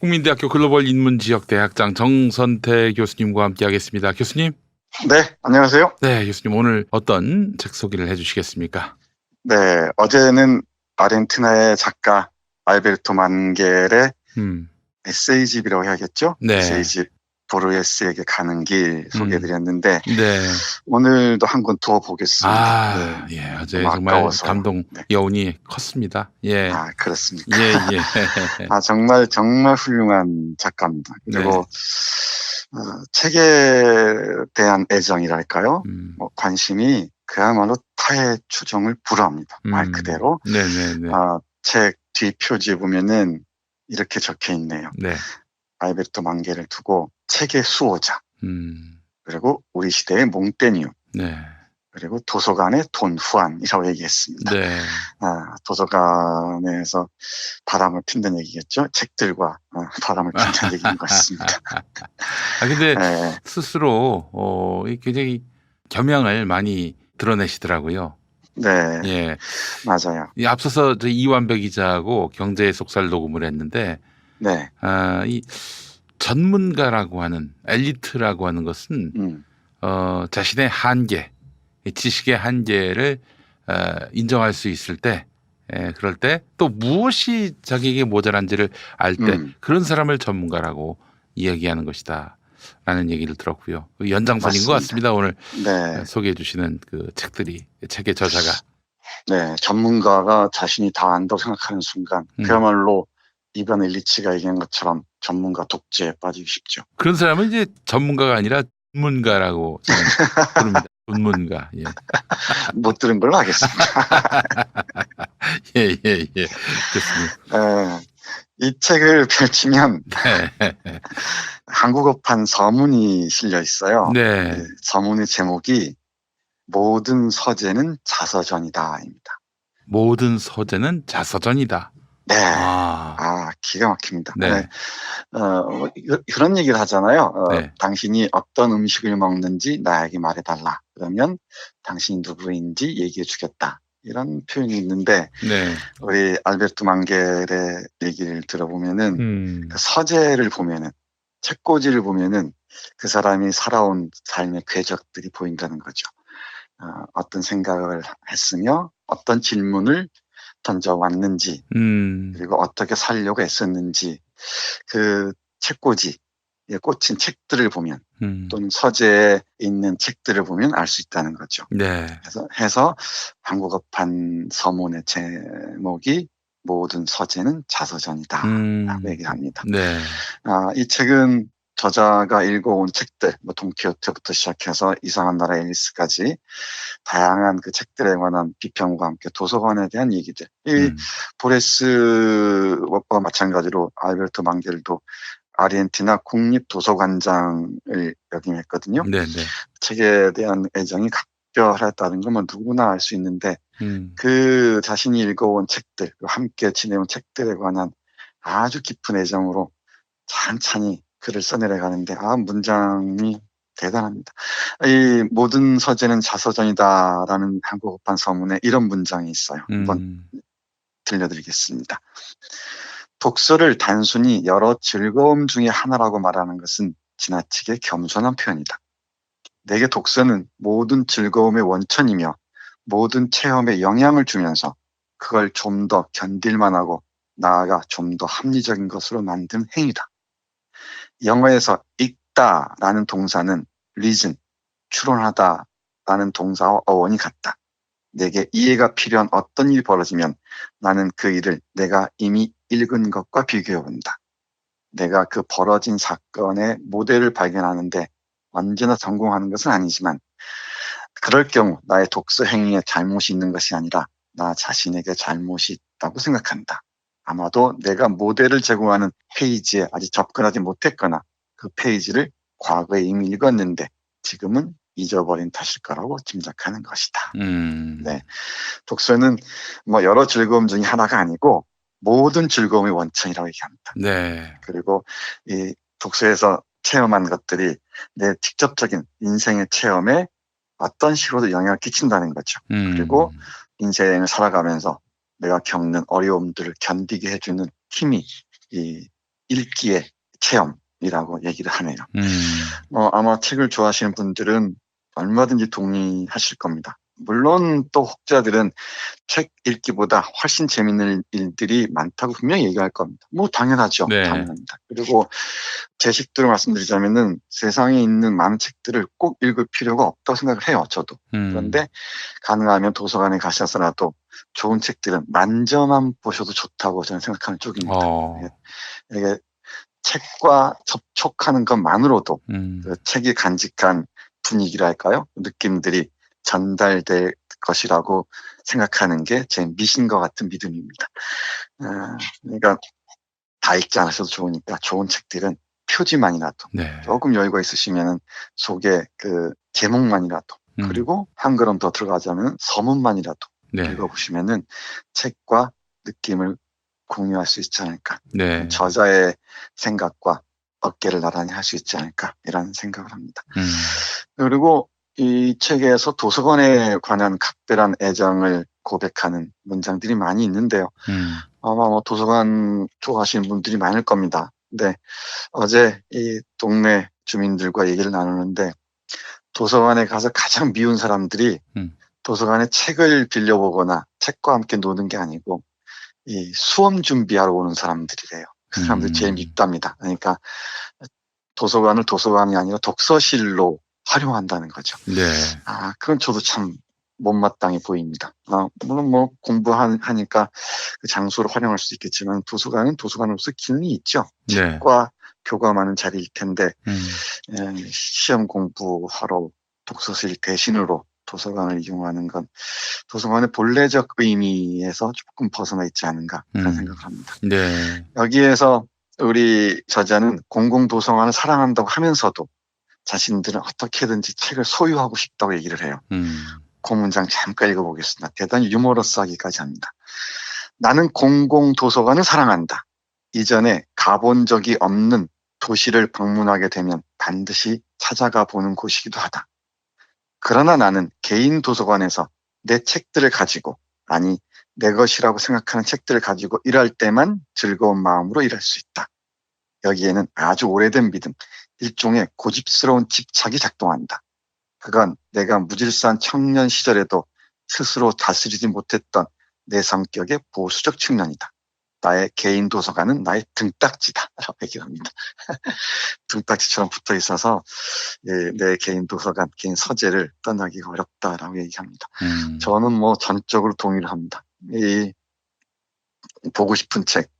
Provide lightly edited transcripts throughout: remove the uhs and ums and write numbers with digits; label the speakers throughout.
Speaker 1: 국민대학교 글로벌 인문지역대학장 정선태 교수님과 함께하겠습니다. 교수님.
Speaker 2: 네, 안녕하세요.
Speaker 1: 네, 교수님 오늘 어떤 책 소개를 해주시겠습니까?
Speaker 2: 네, 어제는 아르헨티나의 작가 알베르토 만겔의 에세이집이라고 해야겠죠?
Speaker 1: 네.
Speaker 2: 에세이집 보르헤스에게 가는 길 소개해드렸는데
Speaker 1: 네.
Speaker 2: 오늘도 한 권 더 보겠습니다.
Speaker 1: 아, 예, 어제
Speaker 2: 너무
Speaker 1: 정말
Speaker 2: 아까워서요.
Speaker 1: 감동
Speaker 2: 네.
Speaker 1: 여운이 컸습니다. 예.
Speaker 2: 아, 그렇습니까?
Speaker 1: 예, 예.
Speaker 2: 정말 훌륭한 작가입니다. 그리고 책에 대한 애정이랄까요? 관심이 그야말로 타의 추종을 불허합니다. 말 그대로.
Speaker 1: 네네네.
Speaker 2: 책 뒷표지에 보면은 이렇게 적혀 있네요.
Speaker 1: 네.
Speaker 2: 알베르토 만겔을 두고 책의 수호자, 그리고 우리 시대의 몽테뉴,
Speaker 1: 네.
Speaker 2: 그리고 도서관의 돈 후안이라고 얘기했습니다.
Speaker 1: 네.
Speaker 2: 도서관에서 바람을 핀다는 얘기겠죠. 책들과 바람을 핀다는 얘기인 것 같습니다.
Speaker 1: 근데
Speaker 2: 네.
Speaker 1: 스스로 굉장히 겸양을 많이 드러내시더라고요.
Speaker 2: 네,
Speaker 1: 예,
Speaker 2: 맞아요.
Speaker 1: 앞서서 이완배 기자하고 경제의 속살 녹음을 했는데,
Speaker 2: 네,
Speaker 1: 이 전문가라고 하는 엘리트라고 하는 것은 자신의 한계, 지식의 한계를 인정할 수 있을 때, 그럴 때 또 무엇이 자기에게 모자란지를 알 때 그런 사람을 전문가라고 이야기하는 것이다. 라는 얘기를 들었고요. 연장선인 것 같습니다. 오늘 소개해 주시는 그 책들이, 책의 저자가.
Speaker 2: 네, 전문가가 자신이 다 안다고 생각하는 순간 그야말로 이반 일리치가 얘기한 것처럼 전문가 독재에 빠지기 쉽죠.
Speaker 1: 그런 사람은 이제 전문가가 아니라 전문가라고 부릅니다. 전문가. 예.
Speaker 2: 못 들은 걸로 하겠습니다.
Speaker 1: 예. 좋습니다.
Speaker 2: 이 책을 펼치면 한국어판 서문이 실려 있어요.
Speaker 1: 네.
Speaker 2: 서문의 제목이 모든 서재는 자서전이다입니다.
Speaker 1: 모든 서재는 자서전이다.
Speaker 2: 네. 기가 막힙니다.
Speaker 1: 네.
Speaker 2: 그런 얘기를 하잖아요.
Speaker 1: 네.
Speaker 2: 당신이 어떤 음식을 먹는지 나에게 말해달라. 그러면 당신이 누구인지 얘기해 주겠다. 이런 표현이 있는데 우리 알베르토 만겔의 얘기를 들어보면은 그 서재를 보면은, 책꽂이를 보면은 그 사람이 살아온 삶의 궤적들이 보인다는 거죠. 어떤 생각을 했으며 어떤 질문을 던져왔는지 그리고 어떻게 살려고 애썼는지 그 책꽂이에 꽂힌 책들을 보면 또는 서재에 있는 책들을 보면 알 수 있다는 거죠.
Speaker 1: 네.
Speaker 2: 해서 한국어판 서문의 제목이 모든 서재는 자서전이다 라고 얘기합니다.
Speaker 1: 네.
Speaker 2: 이 책은 저자가 읽어온 책들, 돈키호테부터 시작해서 이상한 나라 앨리스까지 다양한 그 책들에 관한 비평과 함께 도서관에 대한 얘기들. 이 보레스와 마찬가지로 알베르토 만겔도 아르헨티나 국립도서관장을 역임했거든요.
Speaker 1: 네네.
Speaker 2: 책에 대한 애정이 각별하다는 건 누구나 알 수 있는데 그 자신이 읽어온 책들, 함께 지내온 책들에 관한 아주 깊은 애정으로 찬찬히 글을 써내려가는데 문장이 대단합니다. 이 모든 서재는 자서전이다라는 한국어판 서문에 이런 문장이 있어요. 한번 들려드리겠습니다. 독서를 단순히 여러 즐거움 중에 하나라고 말하는 것은 지나치게 겸손한 표현이다. 내게 독서는 모든 즐거움의 원천이며 모든 체험에 영향을 주면서 그걸 좀 더 견딜만하고 나아가 좀 더 합리적인 것으로 만든 행위다. 영어에서 읽다라는 동사는 reason, 추론하다라는 동사와 어원이 같다. 내게 이해가 필요한 어떤 일이 벌어지면 나는 그 일을 내가 이미 읽은 것과 비교해본다. 내가 그 벌어진 사건의 모델을 발견하는데 언제나 성공하는 것은 아니지만 그럴 경우 나의 독서 행위에 잘못이 있는 것이 아니라 나 자신에게 잘못이 있다고 생각한다. 아마도 내가 모델을 제공하는 페이지에 아직 접근하지 못했거나 그 페이지를 과거에 이미 읽었는데 지금은 잊어버린 탓일 거라고 짐작하는 것이다. 네, 독서는 여러 즐거움 중에 하나가 아니고 모든 즐거움의 원천이라고 얘기합니다.
Speaker 1: 네.
Speaker 2: 그리고 이 독서에서 체험한 것들이 내 직접적인 인생의 체험에 어떤 식으로도 영향을 끼친다는 거죠. 그리고 인생을 살아가면서 내가 겪는 어려움들을 견디게 해주는 힘이 이 읽기의 체험이라고 얘기를 하네요. 아마 책을 좋아하시는 분들은 얼마든지 동의하실 겁니다. 물론 또 혹자들은 책 읽기보다 훨씬 재밌는 일들이 많다고 분명히 얘기할 겁니다. 뭐 당연하죠.
Speaker 1: 네.
Speaker 2: 당연합니다. 그리고 제 식대로 말씀드리자면은 세상에 있는 많은 책들을 꼭 읽을 필요가 없다고 생각을 해요. 저도. 그런데 가능하면 도서관에 가셔서라도 좋은 책들은 만져만 보셔도 좋다고 저는 생각하는 쪽입니다. 이게 책과 접촉하는 것만으로도 그 책이 간직한 분위기랄까요? 느낌들이 전달될 것이라고 생각하는 게 제 미신과 같은 믿음입니다. 그러니까 다 읽지 않으셔도 좋으니까 좋은 책들은 표지만이라도
Speaker 1: 네.
Speaker 2: 조금 여유가 있으시면 속에 그 제목만이라도 그리고 한 걸음 더 들어가자면 서문만이라도
Speaker 1: 네.
Speaker 2: 읽어보시면은 책과 느낌을 공유할 수 있지 않을까.
Speaker 1: 네.
Speaker 2: 저자의 생각과 어깨를 나란히 할 수 있지 않을까 이런 생각을 합니다. 그리고 이 책에서 도서관에 관한 각별한 애정을 고백하는 문장들이 많이 있는데요. 아마 뭐 도서관 좋아하시는 분들이 많을 겁니다. 근데 어제 이 동네 주민들과 얘기를 나누는데 도서관에 가서 가장 미운 사람들이 도서관에 책을 빌려보거나 책과 함께 노는 게 아니고 이 수험 준비하러 오는 사람들이래요. 그 사람들이 제일 밉답니다. 그러니까 도서관을 도서관이 아니라 독서실로 활용한다는 거죠.
Speaker 1: 네.
Speaker 2: 그건 저도 참 못마땅해 보입니다. 물론 뭐 공부하니까 그 장소를 활용할 수 있겠지만 도서관은 도서관으로서 기능이 있죠.
Speaker 1: 네.
Speaker 2: 책과 교감하는 자리일 텐데 시험 공부하러 독서실 대신으로 도서관을 이용하는 건 도서관의 본래적 의미에서 조금 벗어나 있지 않은가 그런 생각을 합니다.
Speaker 1: 네.
Speaker 2: 여기에서 우리 저자는 공공도서관을 사랑한다고 하면서도 자신들은 어떻게든지 책을 소유하고 싶다고 얘기를 해요. 그 문장 잠깐 읽어보겠습니다. 대단히 유머러스하기까지 합니다. 나는 공공도서관을 사랑한다. 이전에 가본 적이 없는 도시를 방문하게 되면 반드시 찾아가 보는 곳이기도 하다. 그러나 나는 개인 도서관에서 내 책들을 가지고, 아니 내 것이라고 생각하는 책들을 가지고 일할 때만 즐거운 마음으로 일할 수 있다. 여기에는 아주 오래된 믿음, 일종의 고집스러운 집착이 작동한다. 그건 내가 무질서한 청년 시절에도 스스로 다스리지 못했던 내 성격의 보수적 측면이다. 나의 개인 도서관은 나의 등딱지다. 라고 얘기를 합니다. 등딱지처럼 붙어 있어서 내 개인 도서관, 개인 서재를 떠나기가 어렵다라고 얘기합니다. 저는 뭐 전적으로 동의를 합니다. 보고 싶은 책,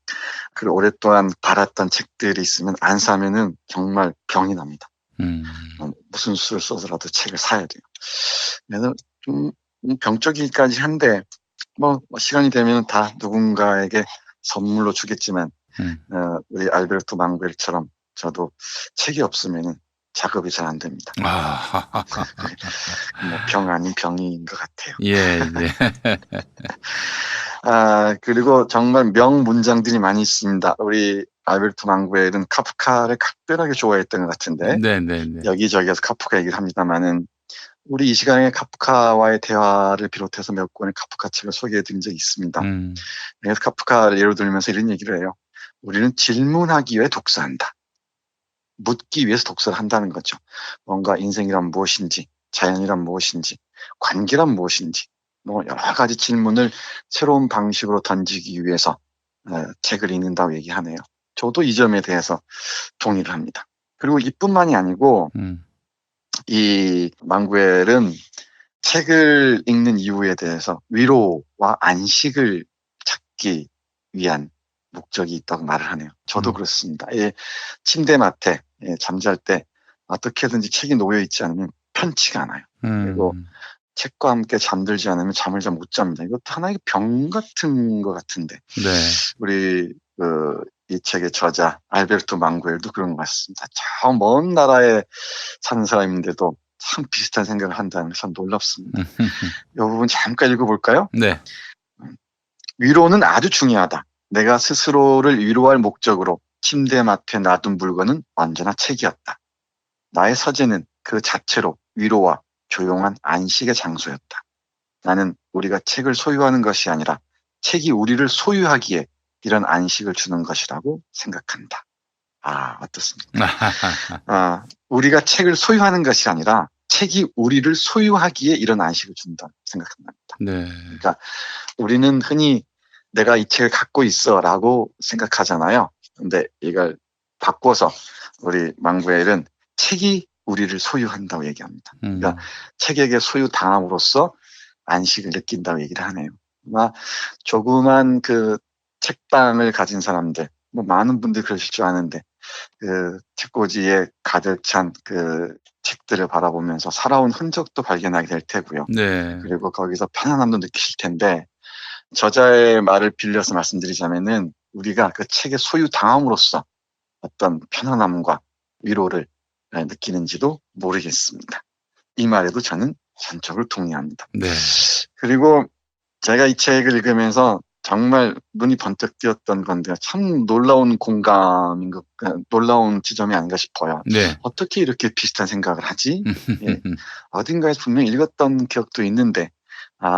Speaker 2: 그리고 오랫동안 바랐던 책들이 있으면 안 사면은 정말 병이 납니다. 무슨 수를 써서라도 책을 사야 돼요. 그래서 좀 병적이기까지 한데 뭐 시간이 되면 다 누군가에게 선물로 주겠지만 우리 알베르토 망베르처럼 저도 책이 없으면은 작업이 잘 안 됩니다. 뭐 병 아닌 병인 것 같아요.
Speaker 1: 예.
Speaker 2: 그리고 정말 명문장들이 많이 있습니다. 우리 알베르토 망베르는 카프카를 각별하게 좋아했던 것 같은데 여기저기에서 카프카 얘기를 합니다만은 우리 이 시간에 카프카와의 대화를 비롯해서 몇 권의 카프카 책을 소개해드린 적이 있습니다. 그래서 카프카를 예로 들면서 이런 얘기를 해요. 우리는 질문하기 위해 독서한다. 묻기 위해서 독서를 한다는 거죠. 뭔가 인생이란 무엇인지, 자연이란 무엇인지, 관계란 무엇인지, 뭐 여러 가지 질문을 새로운 방식으로 던지기 위해서 책을 읽는다고 얘기하네요. 저도 이 점에 대해서 동의를 합니다. 그리고 이뿐만이 아니고 이 망구엘은 책을 읽는 이유에 대해서 위로와 안식을 찾기 위한 목적이 있다고 말을 하네요. 저도 그렇습니다. 침대맡에 잠잘 때 어떻게든지 책이 놓여 있지 않으면 편치가 않아요. 그리고 책과 함께 잠들지 않으면 잠을 잘 못 잡니다. 이것도 하나의 병 같은 것 같은데 우리 이 책의 저자 알베르토 망구엘도 그런 것 같습니다. 저 먼 나라에 사는 사람인데도 참 비슷한 생각을 한다는 게 참 놀랍습니다. 이 부분 잠깐 읽어볼까요?
Speaker 1: 네.
Speaker 2: 위로는 아주 중요하다. 내가 스스로를 위로할 목적으로 침대맡에 놔둔 물건은 언제나 책이었다. 나의 서재는 그 자체로 위로와 조용한 안식의 장소였다. 나는 우리가 책을 소유하는 것이 아니라 책이 우리를 소유하기에 이런 안식을 주는 것이라고 생각한다. 어떻습니까? 우리가 책을 소유하는 것이 아니라 책이 우리를 소유하기에 이런 안식을 준다 생각합니다.
Speaker 1: 네.
Speaker 2: 그러니까 우리는 흔히 내가 이 책을 갖고 있어라고 생각하잖아요. 근데 이걸 바꿔서 우리 망구엘은 책이 우리를 소유한다고 얘기합니다. 그러니까 책에게 소유당함으로써 안식을 느낀다고 얘기를 하네요. 아마 조그만 그 책방을 가진 사람들, 뭐 많은 분들이 그러실 줄 아는데 그 책꽂이에 가득 찬 그 책들을 바라보면서 살아온 흔적도 발견하게 될 테고요.
Speaker 1: 네.
Speaker 2: 그리고 거기서 편안함도 느끼실 텐데 저자의 말을 빌려서 말씀드리자면은 우리가 그 책의 소유당함으로써 어떤 편안함과 위로를 느끼는지도 모르겠습니다. 이 말에도 저는 전적으로 동의합니다.
Speaker 1: 네.
Speaker 2: 그리고 제가 이 책을 읽으면서 정말 눈이 번쩍 띄었던 건데 참 놀라운 공감인 것, 놀라운 지점이 아닌가 싶어요.
Speaker 1: 네.
Speaker 2: 어떻게 이렇게 비슷한 생각을 하지? 예. 어딘가에서 분명히 읽었던 기억도 있는데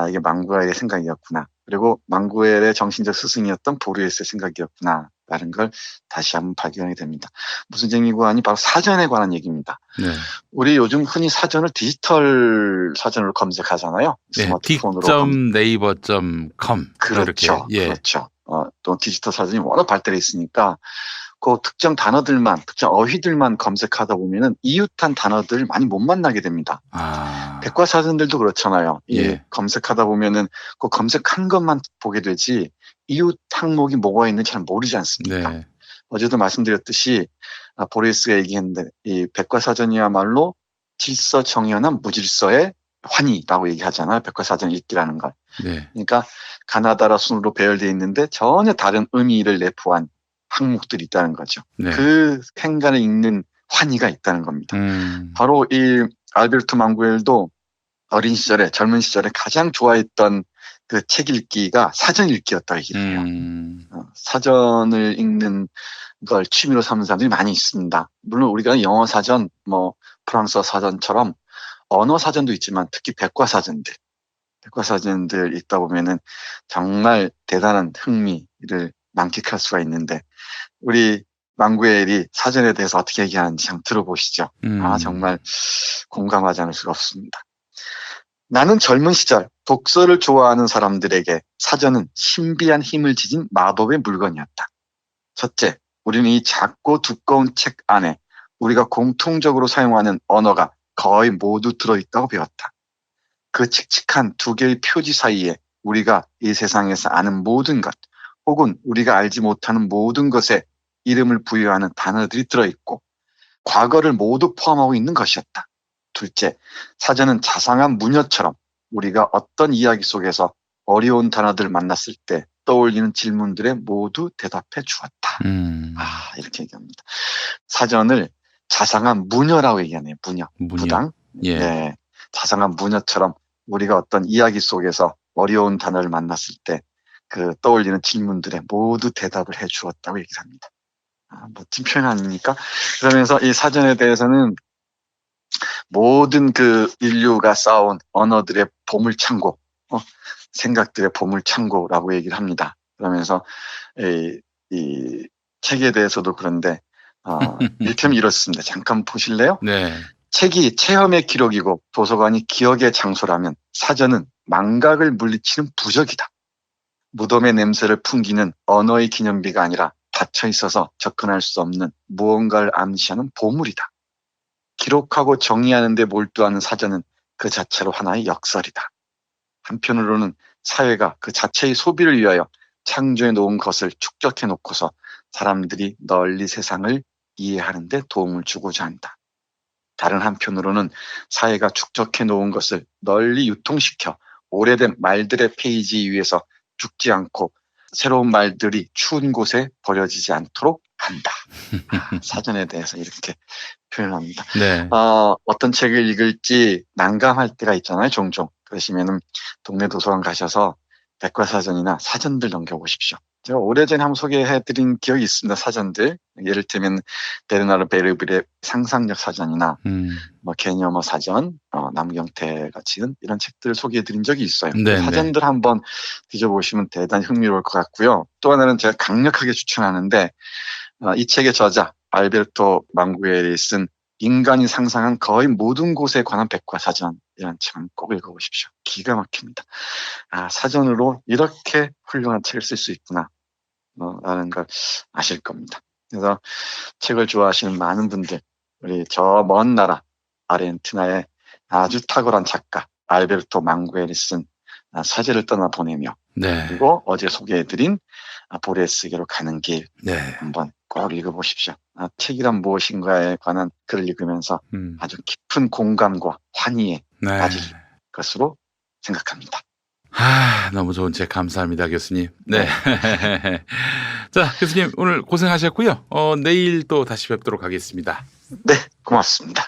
Speaker 2: 이게 망구엘의 생각이었구나. 그리고 망구엘의 정신적 스승이었던 보르헤스의 생각이었구나. 라는 걸 다시 한번 발견하게 됩니다. 무슨 얘기고 하니 바로 사전에 관한 얘기입니다.
Speaker 1: 네.
Speaker 2: 우리 요즘 흔히 사전을 디지털 사전으로 검색하잖아요.
Speaker 1: 네,
Speaker 2: 스마트폰으로
Speaker 1: 딕.네이버.com
Speaker 2: 그렇죠.
Speaker 1: 예.
Speaker 2: 그렇죠. 또 디지털 사전이 워낙 발달해 있으니까 그 특정 단어들만, 특정 어휘들만 검색하다 보면은 이웃한 단어들을 많이 못 만나게 됩니다. 백과사전들도 그렇잖아요.
Speaker 1: 예.
Speaker 2: 검색하다 보면은 그 검색한 것만 보게 되지 이웃 항목이 뭐가 있는지 잘 모르지 않습니까?
Speaker 1: 네.
Speaker 2: 어제도 말씀드렸듯이 보레스가 얘기했는데 이 백과사전이야말로 질서 정연한 무질서의 환희라고 얘기하잖아요. 백과사전 읽기라는 걸.
Speaker 1: 네.
Speaker 2: 그러니까 가나다라 순으로 배열되어 있는데 전혀 다른 의미를 내포한 항목들이 있다는 거죠.
Speaker 1: 네.
Speaker 2: 그 행간을 읽는 환희가 있다는 겁니다. 바로 이 알베르토 망구엘도 어린 시절에, 젊은 시절에 가장 좋아했던 그 책 읽기가 사전 읽기였다고 얘기를 해요. 사전을 읽는 걸 취미로 삼는 사람들이 많이 있습니다. 물론 우리가 영어 사전, 뭐 프랑스어 사전처럼 언어 사전도 있지만 특히 백과사전들 읽다 보면은 정말 대단한 흥미를 만끽할 수가 있는데 우리 망구엘이 사전에 대해서 어떻게 얘기하는지 한번 들어보시죠. 정말 공감하지 않을 수가 없습니다. 나는 젊은 시절 독서를 좋아하는 사람들에게 사전은 신비한 힘을 지닌 마법의 물건이었다. 첫째, 우리는 이 작고 두꺼운 책 안에 우리가 공통적으로 사용하는 언어가 거의 모두 들어있다고 배웠다. 그 칙칙한 두 개의 표지 사이에 우리가 이 세상에서 아는 모든 것, 혹은 우리가 알지 못하는 모든 것에 이름을 부여하는 단어들이 들어있고 과거를 모두 포함하고 있는 것이었다. 둘째, 사전은 자상한 무녀처럼 우리가 어떤 이야기 속에서 어려운 단어들을 만났을 때 떠올리는 질문들에 모두 대답해 주었다. 이렇게 얘기합니다. 사전을 자상한 무녀라고 얘기하네요. 무녀. 부당.
Speaker 1: 예.
Speaker 2: 네. 자상한 무녀처럼 우리가 어떤 이야기 속에서 어려운 단어를 만났을 때 그 떠올리는 질문들에 모두 대답을 해 주었다고 얘기를 합니다. 멋진 표현 아닙니까? 그러면서 이 사전에 대해서는 모든 그 인류가 쌓아온 언어들의 보물창고, 생각들의 보물창고라고 얘기를 합니다. 그러면서 이 책에 대해서도 그런데 일템이 이렇습니다. 잠깐 보실래요?
Speaker 1: 네.
Speaker 2: 책이 체험의 기록이고 도서관이 기억의 장소라면 사전은 망각을 물리치는 부적이다. 무덤의 냄새를 풍기는 언어의 기념비가 아니라 닫혀 있어서 접근할 수 없는 무언가를 암시하는 보물이다. 기록하고 정의하는 데 몰두하는 사전은 그 자체로 하나의 역설이다. 한편으로는 사회가 그 자체의 소비를 위하여 창조해 놓은 것을 축적해 놓고서 사람들이 널리 세상을 이해하는 데 도움을 주고자 한다. 다른 한편으로는 사회가 축적해 놓은 것을 널리 유통시켜 오래된 말들의 페이지 위에서 죽지 않고 새로운 말들이 추운 곳에 버려지지 않도록 한다. 사전에 대해서 이렇게 표현합니다.
Speaker 1: 네.
Speaker 2: 어떤 책을 읽을지 난감할 때가 있잖아요. 종종. 그러시면은 동네 도서관 가셔서 백과사전이나 사전들 넘겨보십시오. 제가 오래전에 한번 소개해드린 기억이 있습니다. 사전들. 예를 들면 베르나르 베르빌의 상상력 사전이나 뭐 개념어 사전, 남경태가 지은 이런 책들을 소개해드린 적이 있어요.
Speaker 1: 네,
Speaker 2: 사전들 한번 뒤져보시면 대단히 흥미로울 것 같고요. 또 하나는 제가 강력하게 추천하는데 이 책의 저자 알베르토 망구엘이 쓴 인간이 상상한 거의 모든 곳에 관한 백과사전이라는 책은 꼭 읽어보십시오. 기가 막힙니다. 사전으로 이렇게 훌륭한 책을 쓸 수 있구나 라는 걸 아실 겁니다. 그래서 책을 좋아하시는 많은 분들, 우리 저 먼 나라 아르헨티나의 아주 탁월한 작가 알베르토 망구엘이 쓴 사제를 떠나보내며
Speaker 1: 네.
Speaker 2: 그리고 어제 소개해드린 보레스에게로 가는 길
Speaker 1: 네.
Speaker 2: 한번 꼭 읽어보십시오. 책이란 무엇인가에 관한 글을 읽으면서 아주 깊은 공감과 환희에
Speaker 1: 네.
Speaker 2: 빠질 것으로 생각합니다.
Speaker 1: 너무 좋은 책 감사합니다, 교수님. 네. 자, 교수님 오늘 고생하셨고요. 내일 또 다시 뵙도록 하겠습니다.
Speaker 2: 네, 고맙습니다.